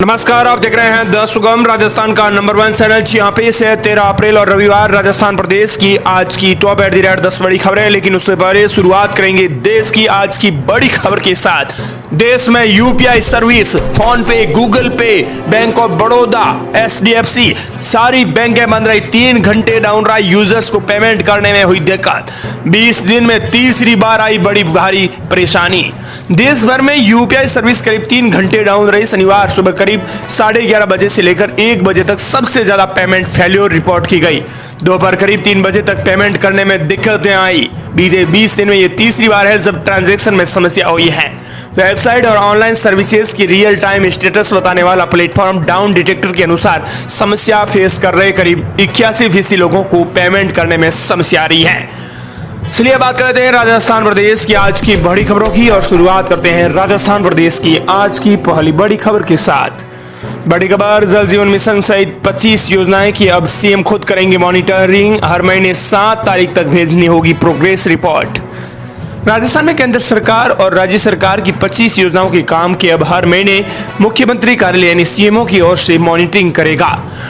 नमस्कार, आप देख रहे हैं द सुगम राजस्थान का नंबर 1 चैनल। यहाँ पे से 13 अप्रैल और रविवार राजस्थान प्रदेश की आज की टॉप एट द रेट 10 बड़ी खबरें। लेकिन उससे पहले शुरुआत करेंगे देश की आज की बड़ी खबर के साथ। देश में यूपीआई सर्विस, फोन पे, गूगल पे, बैंक ऑफ बड़ौदा, एचडीएफसी सारी बैंकें बंद रही। 3 घंटे डाउन रहा। यूजर्स को पेमेंट करने में हुई दिक्कत। 20 दिन में तीसरी बार आई बड़ी भारी परेशानी। देश भर में यूपीआई सर्विस करीब 3 घंटे डाउन रही। शनिवार सुबह करीब 11:30 बजे से लेकर 1 बजे तक सबसे ज्यादा पेमेंट फेल्योर रिपोर्ट की गई। दोपहर करीब 3 बजे तक पेमेंट करने में दिक्कतें आई। बीते 20 दिन में ये तीसरी बार है जब ट्रांजैक्शन में समस्या हुई है। वेबसाइट और ऑनलाइन सर्विसेज की रियल टाइम स्टेटस बताने वाला प्लेटफॉर्म डाउन डिटेक्टर के अनुसार समस्या फेस कर रहे करीब 81% लोगों को पेमेंट करने में समस्या आ रही है। चलिए बात करते हैं राजस्थान प्रदेश की आज की बड़ी खबरों की और शुरुआत करते हैं राजस्थान प्रदेश की आज की पहली बड़ी खबर के साथ। बड़ी खबर, जल जीवन मिशन सहित 25 योजनाएं की अब सीएम खुद करेंगे मॉनिटरिंग। हर महीने 7 तारीख तक भेजनी होगी प्रोग्रेस रिपोर्ट। राजस्थान में केंद्र सरकार और राज्य सरकार की 25 योजनाओं के काम के अब हर महीने मुख्यमंत्री कार्यालय यानी सीएमओ की ओर से मॉनिटरिंग करेगा।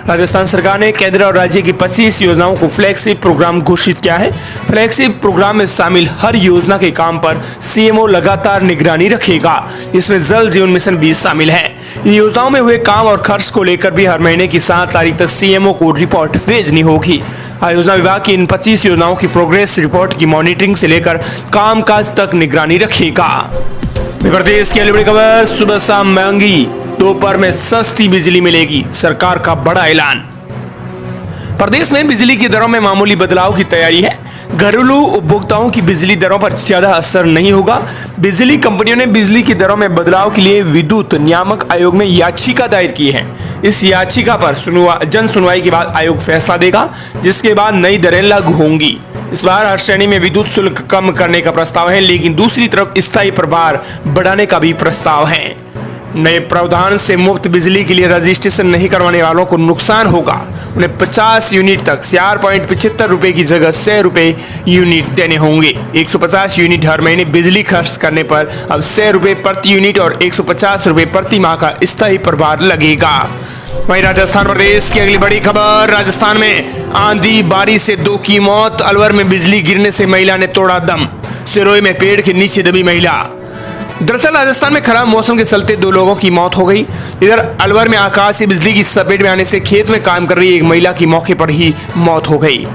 राजस्थान सरकार ने केंद्र और राज्य की 25 योजनाओं को फ्लैगशिप प्रोग्राम घोषित किया है। फ्लैगशिप प्रोग्राम में शामिल हर योजना के काम पर सीएमओ लगातार निगरानी रखेगा। इसमें जल जीवन मिशन भी शामिल है। इन योजनाओं में हुए काम और खर्च को लेकर भी हर महीने की 7 तारीख तक सीएमओ को रिपोर्ट भेजनी होगी। आयोजना विभाग की इन 25 योजनाओं की प्रोग्रेस रिपोर्ट की मॉनिटरिंग से लेकर कामकाज तक निगरानी रखेगा। प्रदेश की अगली बड़ी खबर, सुबह शाम महंगी, दोपहर में सस्ती बिजली मिलेगी, सरकार का बड़ा ऐलान। प्रदेश में बिजली की दरों में मामूली बदलाव की तैयारी है। घरेलू उपभोक्ताओं की बिजली दरों पर ज्यादा असर नहीं होगा। बिजली कंपनियों ने बिजली की दरों में बदलाव के लिए विद्युत नियामक आयोग में याचिका दायर की है। इस याचिका पर जन सुनवाई के बाद आयोग फैसला देगा, जिसके बाद नई दरें लागू होंगी। इस बार हर श्रेणी में विद्युत शुल्क कम करने का प्रस्ताव है, लेकिन दूसरी तरफ स्थायी प्रभार बढ़ाने का भी प्रस्ताव है। नए प्रावधान से मुफ्त बिजली के लिए रजिस्ट्रेशन नहीं करवाने वालों को नुकसान होगा। उन्हें 50 यूनिट तक 4.75 रुपए की जगह 6 रुपए यूनिट देने होंगे। 150 यूनिट हर महीने बिजली खर्च करने पर अब 6 रुपए प्रति यूनिट और 150 रुपए प्रति माह का स्थायी प्रभार लगेगा। वहीं राजस्थान प्रदेश की अगली बड़ी खबर, राजस्थान में आंधी बारिश से 2 की मौत। अलवर में बिजली गिरने से महिला ने तोड़ा दम। सिरोही में पेड़ के नीचे दबी महिला। दरअसल राजस्थान में खराब मौसम के चलते 2 लोगों की मौत हो गई। इधर अलवर में आकाश से बिजली की चपेट में आने से खेत में काम कर रही एक महिला की मौके पर ही मौत हो गई।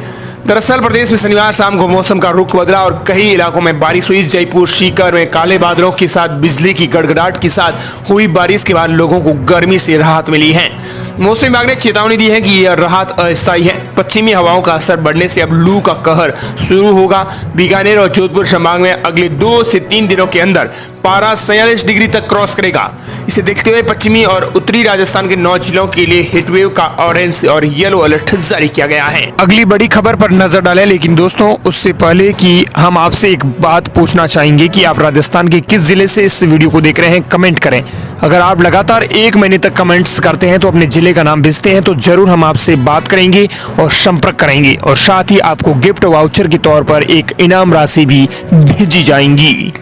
दरअसल प्रदेश में शनिवार शाम को मौसम का रुख बदला और कई इलाकों में बारिश हुई। जयपुर, सीकर में काले बादलों के साथ बिजली की गड़गड़ाहट के साथ हुई बारिश के बाद लोगों को गर्मी से राहत मिली है। मौसम विभाग ने चेतावनी दी है कि यह राहत अस्थायी है। पश्चिमी हवाओं का असर बढ़ने से अब लू का कहर शुरू होगा। बीकानेर और जोधपुर संभाग में अगले 2 से 3 दिनों के अंदर पारा 46 डिग्री तक क्रॉस करेगा। इसे देखते हुए पश्चिमी और उत्तरी राजस्थान के 9 जिलों के लिए हीटवेव का ऑरेंज और येलो अलर्ट जारी किया गया है। अगली बड़ी खबर पर नजर डालें, लेकिन दोस्तों उससे पहले कि हम आपसे एक बात पूछना चाहेंगे कि आप राजस्थान के किस जिले से इस वीडियो को देख रहे हैं, कमेंट करें। अगर आप लगातार 1 महीने तक कमेंट्स करते हैं तो अपने जिले का नाम भेजते हैं तो जरूर हम आपसे बात करेंगे और संपर्क करेंगे, और साथ ही आपको गिफ्ट वाउचर के तौर पर एक इनाम राशि भी भेजी जाएंगी।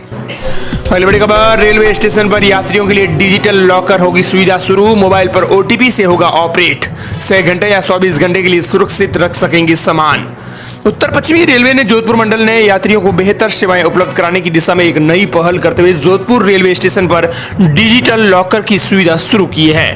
पहली बड़ी खबर, रेलवे स्टेशन पर यात्रियों के लिए डिजिटल लॉकर होगी सुविधा शुरू। मोबाइल पर ओटीपी से होगा ऑपरेट। 6 घंटे या 24 घंटे के लिए सुरक्षित रख सकेंगे सामान। उत्तर पश्चिमी रेलवे ने जोधपुर मंडल ने यात्रियों को बेहतर सेवाएं उपलब्ध कराने की दिशा में एक नई पहल करते हुए जोधपुर रेलवे स्टेशन पर डिजिटल लॉकर की सुविधा शुरू की है।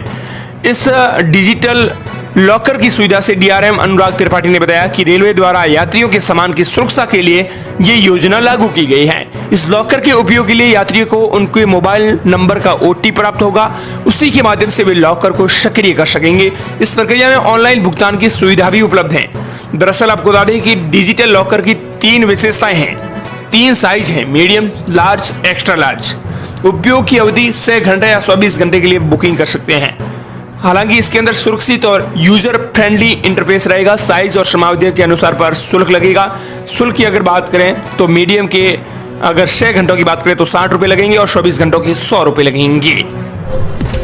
इस डिजिटल लॉकर की सुविधा से डीआरएम अनुराग त्रिपाठी ने बताया कि रेलवे द्वारा यात्रियों के सामान की सुरक्षा के लिए ये योजना लागू की गई है। इस लॉकर के उपयोग के लिए यात्रियों को उनके मोबाइल नंबर का ओटीपी प्राप्त होगा। उसी के माध्यम से वे लॉकर को सक्रिय कर सकेंगे। इस प्रक्रिया में ऑनलाइन भुगतान की सुविधा भी उपलब्ध है। दरअसल आपको बता दें कि डिजिटल लॉकर की 3 विशेषताएं हैं। 3 साइज हैं, मीडियम, लार्ज, एक्स्ट्रा लार्ज। उपयोग की अवधि 6 घंटे या 24 घंटे के लिए बुकिंग कर सकते हैं। हालांकि इसके अंदर सुरक्षित और यूजर फ्रेंडली इंटरफेस रहेगा। साइज और समावधि के अनुसार पर शुल्क लगेगा। शुल्क की अगर बात करें तो मीडियम के अगर 6 घंटों की बात करें तो 60 रुपए लगेंगे और 24 घंटों के 100 रुपए लगेंगे।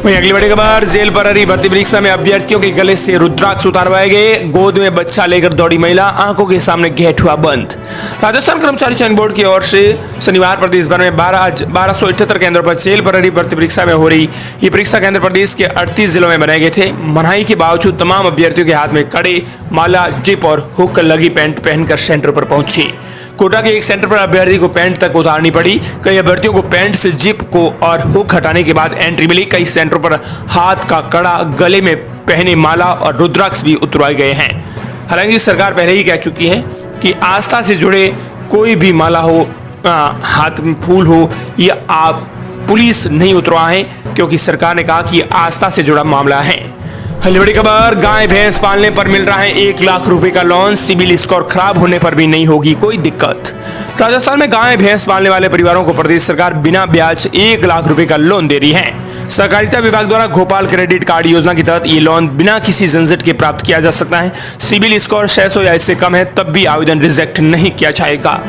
वहीं अगली बड़ी खबर, जेल प्रहरी भर्ती परीक्षा में अभ्यर्थियों के गले से रुद्राक्ष उतारवाए गए, गोद में बच्चा लेकर दौड़ी महिला, आंखों के सामने गेट हुआ बंद। राजस्थान कर्मचारी चयन बोर्ड की ओर से शनिवार प्रदेश भर में 1278 केंद्रों पर जेल प्रहरी भर्ती परीक्षा में हो रही ये परीक्षा केंद्र प्रदेश के 38 जिलों में बनाए गए थे। मनाही के बावजूद तमाम अभ्यर्थियों के हाथ में कड़े, माला, जिप और हुक लगी पैंट पहनकर सेंटर पर पहुंचे। कोटा के एक सेंटर पर अभ्यर्थी को पैंट तक उतारनी पड़ी। कई अभ्यर्थियों को पैंट से जिप को और हुक हटाने के बाद एंट्री मिली। कई सेंटरों पर हाथ का कड़ा, गले में पहने माला और रुद्राक्ष भी उतरवाए गए हैं। हालांकि सरकार पहले ही कह चुकी है कि आस्था से जुड़े कोई भी माला हो, हाथ में फूल हो, या आप पुलिस नहीं उतरवाएं, क्योंकि सरकार ने कहा कि ये आस्था से जुड़ा मामला है। अगली बड़ी खबर, गाय भैंस पालने पर मिल रहा है 1 लाख रुपए का लोन, सिबिल स्कोर खराब होने पर भी नहीं होगी कोई दिक्कत। राजस्थान में गाय भैंस पालने वाले परिवारों को प्रदेश सरकार बिना ब्याज 1 लाख रुपए का लोन दे रही है। सहकारिता विभाग द्वारा भोपाल क्रेडिट कार्ड योजना के तहत ये लोन बिना किसी झंझट के प्राप्त किया जा सकता है। सिबिल स्कोर 600 या इससे कम है तब भी आवेदन रिजेक्ट नहीं किया जाएगा।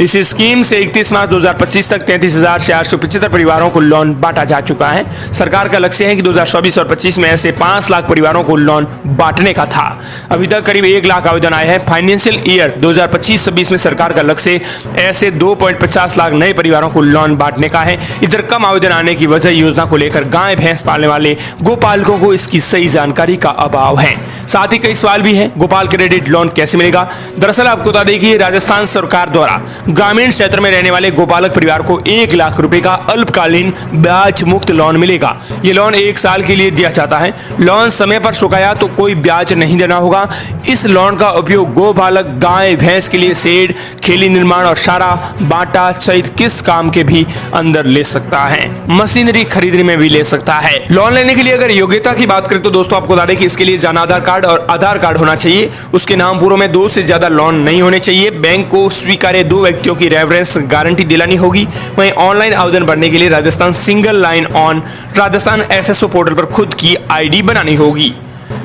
इस स्कीम से 31 मार्च 2025 तक 33,475 परिवारों को लोन बांटा जा चुका है। सरकार का लक्ष्य है कि 2024 और 25 में ऐसे 5 लाख परिवारों को लोन बांटने का था। अभी तक करीब 1 लाख आवेदन आए हैं। फाइनेंशियल ईयर 2025-26 में सरकार का लक्ष्य ऐसे 2.50 लाख नए परिवारों को लोन बांटने का है। इधर कम आवेदन आने की वजह योजना को लेकर गाय भैंस पालने वाले गोपालकों को इसकी सही जानकारी का अभाव है। साथ ही कई सवाल भी हैं। गोपाल क्रेडिट लोन कैसे मिलेगा? दरअसल आपको बता दें कि राजस्थान सरकार द्वारा ग्रामीण क्षेत्र में रहने वाले गोपालक परिवार को 1 लाख रुपए का अल्पकालीन ब्याज मुक्त लोन मिलेगा। ये लोन 1 साल के लिए दिया जाता है। लोन समय पर चुकाया तो कोई ब्याज नहीं देना होगा। इस लोन का उपयोग गोपालक गाय भैंस के लिए शेड, खेली निर्माण और चारा, बाटा सहित किस काम के भी अंदर ले सकता है। मशीनरी खरीदने में भी ले सकता है। लोन लेने के लिए अगर योग्यता की बात करें तो दोस्तों आपको बता दें कि इसके लिए जान आधार कार्ड और आधार कार्ड होना चाहिए। उसके नाम पूर्व में 2 से ज्यादा लोन नहीं होने चाहिए। बैंक को स्वीकार्य 2 व्यक्तियों की रेफरेंस गारंटी दिलानी होगी। वहीं ऑनलाइन आवेदन भरने के लिए Rajasthan single line on Rajasthan SSO portal पर खुद की आईडी बनानी होगी।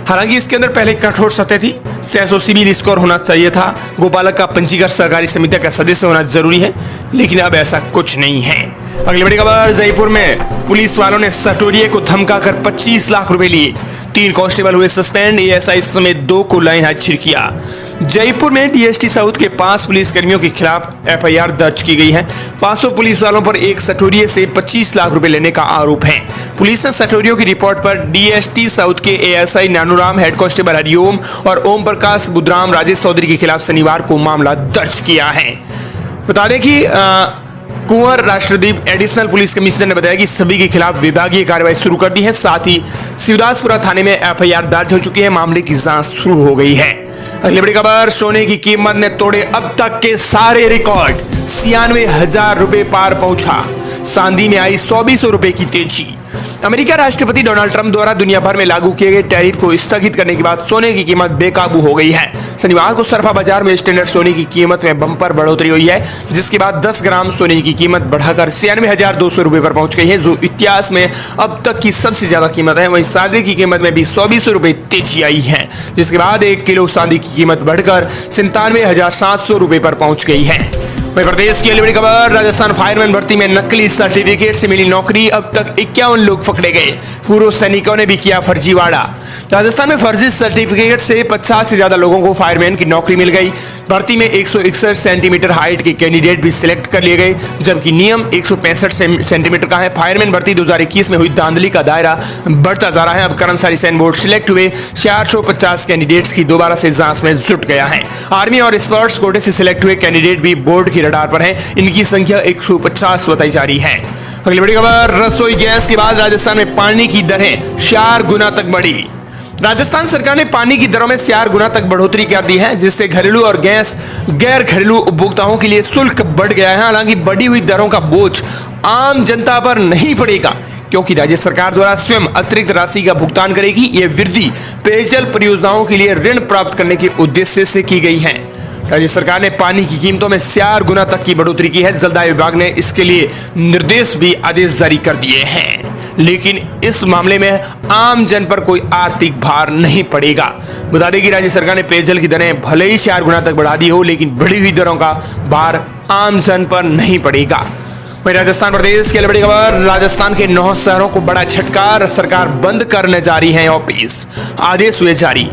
हालांकि इसके अंदर पहले कठोर शर्तें थी। 600 सिबिल स्कोर होना चाहिए था। गोपालक का पंजीकृत सहकारी समिति का सदस्य होना जरूरी है, लेकिन अब ऐसा कुछ नहीं है। अगली बड़ी खबर, जयपुर में पुलिस वालों ने सटोरिये को धमकाकर 25 लाख रुपए लिए। 3 कांस्टेबल हुए सस्पेंड, एएसआई समेत 2 को लाइन हाजिर किया। जयपुर में डीएसटी साउथ के 5 पुलिस कर्मियों के खिलाफ एफआईआर दर्ज की गई है। 500 पुलिस वालों पर एक सटोरिये से 25 लाख रुपए लेने का आरोप है। पुलिस ने सटोरियों की रिपोर्ट पर डीएसटी साउथ के ASI Nanuram, head constable Hariom और ओम प्रकाश, बुधराम, राजेश चौधरी के खिलाफ शनिवार को मामला दर्ज किया है। बता दें कि कुंवर राष्ट्रदीप एडिशनल पुलिस कमिश्नर ने बताया कि सभी के खिलाफ विभागीय कार्रवाई शुरू कर दी है। साथ ही शिवदासपुरा थाने में एफआईआर दर्ज हो चुकी है। मामले की जांच शुरू हो गई है। अगली बड़ी खबर, सोने की कीमत ने तोड़े अब तक के सारे रिकॉर्ड। 96,000 रुपए पार पहुंचा। चांदी में आई 2400 रुपए की तेजी। अमेरिका राष्ट्रपति डोनाल्ड ट्रंप द्वारा दुनिया भर में लागू किए गए टैरिफ को स्थगित करने के बाद सोने की कीमत बेकाबू हो गई है। शनिवार को सरफा बाजार में स्टैंडर्ड सोने की कीमत में बम्पर बढ़ोतरी हुई है, जिसके बाद 10 ग्राम सोने की कीमत बढ़ाकर 96,200 रुपए पर पहुंच गई है, जो इतिहास में अब तक की सबसे ज्यादा कीमत है। वहीं चांदी की कीमत में भी 2400 रुपए तेजी आई है, जिसके बाद 1 किलो चांदी की कीमत बढ़कर 97,700 रुपए पर पहुंच गई है। वहीं प्रदेश की अगली बड़ी खबर, राजस्थान फायरमैन भर्ती में नकली सर्टिफिकेट से मिली नौकरी। अब तक 51 लोग पकड़े गए। पूर्व सैनिकों ने भी किया फर्जीवाड़ा। राजस्थान में फर्जी सर्टिफिकेट से 50 से ज्यादा लोगों को फायरमैन की नौकरी मिल गई। भर्ती में 161 सेंटीमीटर हाइट के कैंडिडेट भी सिलेक्ट कर लिए गए, जबकि नियम 165 सेंटीमीटर का है। फायरमैन भर्ती 2021 में हुई धांधली का दायरा बढ़ता जा रहा है। अब कर्मचारी चयन बोर्ड सिलेक्ट हुए 450 कैंडिडेट्स की दोबारा से जांच में जुट गया है। आर्मी और स्पोर्ट्स कोटे से सिलेक्ट हुए कैंडिडेट भी बोर्ड की रडार पर हैं। इनकी संख्या 150 बताई जा रही है। अगली बड़ी खबर, रसोई गैस के बाद राजस्थान में पानी की दरें 4 गुना तक बढ़ी। राजस्थान सरकार ने पानी की दरों में 4 गुना तक बढ़ोतरी कर दी है, जिससे घरेलू और गैर घरेलू उपभोक्ताओं के लिए शुल्क बढ़ गया है। हालांकि बढ़ी हुई दरों का बोझ आम जनता पर नहीं पड़ेगा, क्योंकि राज्य सरकार द्वारा स्वयं अतिरिक्त राशि का भुगतान करेगी। यह वृद्धि पेयजल परियोजनाओं के लिए ऋण प्राप्त करने के उद्देश्य से की गई है। राज्य सरकार ने पानी की कीमतों में 4 गुना तक की बढ़ोतरी की है। जलदाय विभाग ने इसके लिए निर्देश भी आदेश जारी कर दिए हैं, लेकिन इस मामले में आम जन पर कोई आर्थिक भार नहीं पड़ेगा। बता दें कि राज्य सरकार ने पेयजल की दरें भले ही 4 गुना तक बढ़ा दी हो, लेकिन बढ़ी हुई दरों का भार आम जन पर नहीं पड़ेगा। वहीं राजस्थान प्रदेश की बड़ी खबर, राजस्थान के 9 शहरों को बड़ा झटका, सरकार बंद करने जा रही है ऑफिस, आदेश हुए जारी।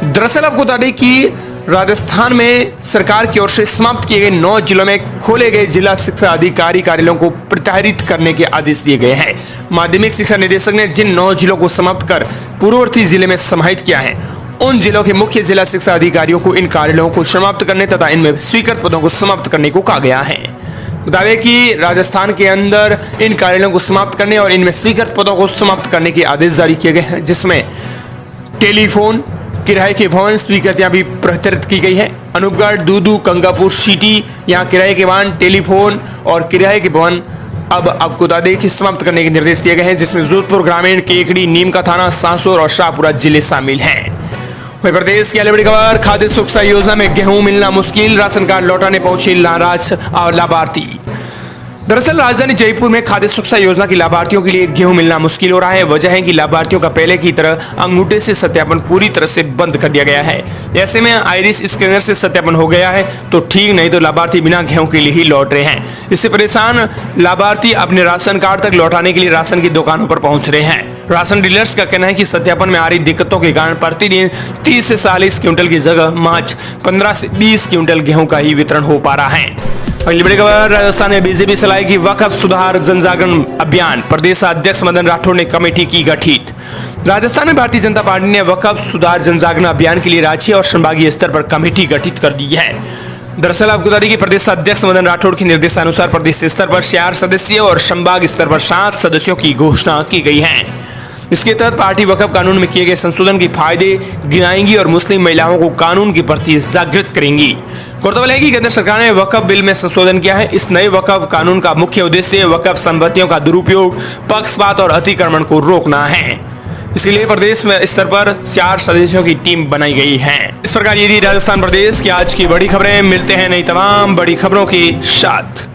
दरअसल आपको बता दें कि राजस्थान में सरकार की ओर से समाप्त किए गए 9 जिलों में खोले गए जिला शिक्षा अधिकारी कार्यालयों को प्रत्याहृत करने के आदेश दिए गए हैं। माध्यमिक शिक्षा निदेशक ने जिन 9 जिलों को समाप्त कर पूर्ववर्ती जिले में समाहित किया है, उन जिलों के मुख्य जिला शिक्षा अधिकारियों को इन कार्यालयों को समाप्त करने तथा इनमें स्वीकृत पदों को समाप्त करने को कहा गया है। बता दें कि राजस्थान के अंदर इन कार्यालयों को समाप्त करने और इनमें स्वीकृत पदों को समाप्त करने के आदेश जारी किए गए हैं, जिसमें टेलीफोन, किराए के भवन स्वीकृतियां भी प्रत्यर्थ की गई है। अनूपगढ़, दूदू, गंगापुर सिटी, यहाँ किराए के वाहन, टेलीफोन और किराए के भवन अब आपको बता दें कि समाप्त करने के निर्देश दिए गए हैं, जिसमें जोधपुर ग्रामीण, केकड़ी, नीम का थाना, सांसौर और शाहपुरा जिले शामिल हैं। वहीं प्रदेश की बड़ी खबर, खाद्य सुरक्षा योजना में गेहूं मिलना मुश्किल, राशन कार्ड लौटाने पहुंचे नाराज लाभार्थी। दरअसल राजधानी जयपुर में खाद्य सुरक्षा योजना के लाभार्थियों के लिए गेहूं मिलना मुश्किल हो रहा है। वजह है कि लाभार्थियों का पहले की तरह अंगूठे से सत्यापन पूरी तरह से बंद कर दिया गया है। ऐसे में आइरिस स्कैनर से सत्यापन हो गया है तो ठीक, नहीं तो लाभार्थी बिना गेहूं के लिए ही लौट रहे हैं। इससे परेशान लाभार्थी अपने राशन कार्ड तक लौटाने के लिए राशन की दुकानों पर पहुंच रहे हैं। राशन डीलर्स का कहना है कि सत्यापन में आ रही दिक्कतों के कारण प्रतिदिन 30 से 40 क्विंटल की जगह महज 15 से 20 क्विंटल गेहूं का ही वितरण हो पा रहा है। अगली बड़ी खबर, राजस्थान में बीजेपी चलाएगी वक्फ सुधार जनजागरण अभियान, प्रदेश अध्यक्ष मदन राठौर ने कमेटी की गठित। राजस्थान में भारतीय जनता पार्टी ने वक्फ सुधार जनजागरण अभियान के लिए राज्य और संभागीय स्तर पर कमेटी गठित कर दी है। दरअसल आपको बता दें कि प्रदेश अध्यक्ष मदन राठौर के निर्देशानुसार प्रदेश स्तर पर 4 सदस्य और संभाग स्तर पर 7 सदस्यों की घोषणा की गई है। इसके तहत पार्टी वक्फ कानून में किए गए संशोधन के फायदे गिनाएंगी और मुस्लिम महिलाओं को कानून के प्रति जागृत करेंगी। गौरतलब है कि केंद्र सरकार ने वक्फ बिल में संशोधन किया है। इस नए वक्फ कानून का मुख्य उद्देश्य वक्फ संपत्तियों का दुरुपयोग, पक्षपात और अतिक्रमण को रोकना है। इसके लिए प्रदेश में स्तर पर 4 सदस्यों की टीम बनाई गई है। इस प्रकार ये थी राजस्थान प्रदेश की आज की बड़ी खबरें। मिलते हैं नई तमाम बड़ी खबरों के साथ।